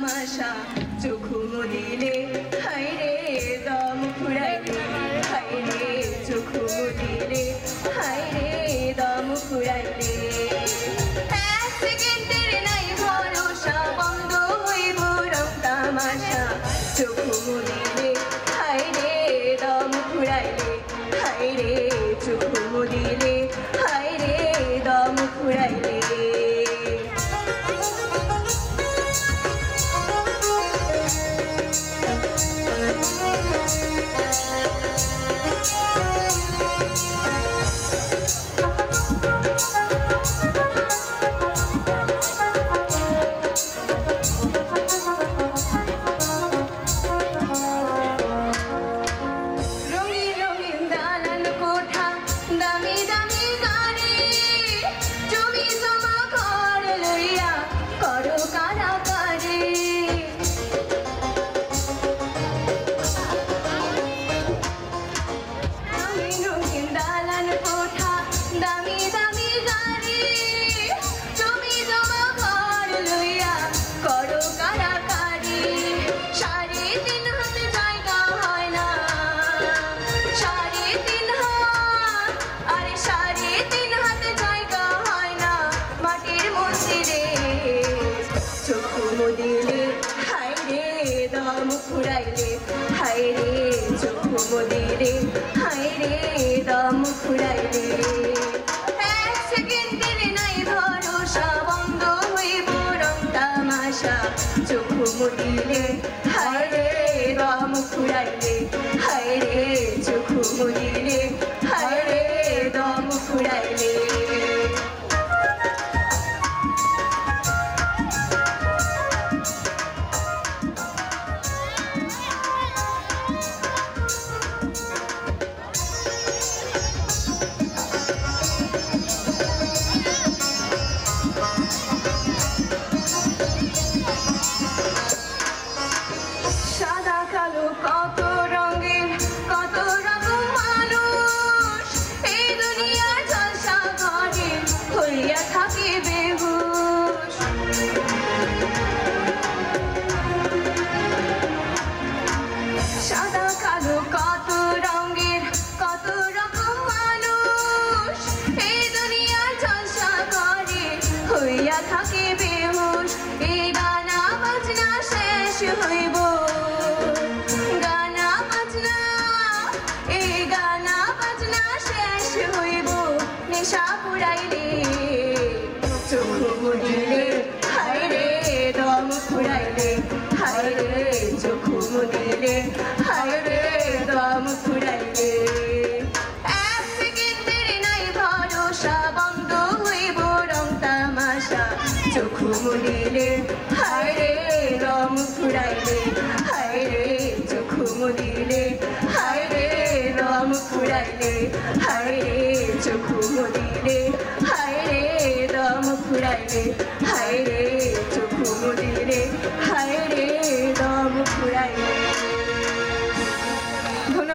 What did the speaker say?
তামাশা চোখু মুদিলে হায় রে দম ফুরাইলে হায় রে চোখু মুদিলে হায় রে দম ফুরাইলে এক সেকেন্ডের নাই ভরসা বন্ধ হইব রং তামাশা চোখু মুদিলে হায় রে দম ফুরাইলে হায় রে চোখু মুদিলে হায় রে দম ফুরাইলে মুদিলে হায় রে দম ফুরাইলে হায় রে চোখু মুদিলে হায় রে দম ফুরাইলে এক সেকেন্ডের নাই ভরসা বন্ধ হইব রং তামাশা চোখু মুদিলে হায় রে দম ফুরাইলে হায় রে চোখু মুদিলে হায় রে দম ফুরাইলে কত রঙের কত রকম মানুষ এই দুনিয়ার জলসা ঘরে হইয়া থাকে বেহুশ সাদা কালো কত রঙের কত রকম মানুষ এই দুনিয়ার জলসা ঘরে হইয়া থাকে বেহুশ এই গানা বাজনা শেষ হইব নেশা ফুরাইলে চোখু মুদিলে হায় রে দম ফুরাইলে হায় রে চোখু মুদিলে হায় রে দম ফুরাইলে এক সেকেন্ডের নাই ভরসা বন্ধ হইব রং তামাশা চোখু মুদিলে হায় রে দম ফুরাইলে হায় রে চোখু মুদিলে হায় রে দম ফুরাইলে হায় রে চোখু মুদিলে হায় রে দম ফুরাইলে হায় রে চোখু মুদিলে হায় রে দম ফুরাইলে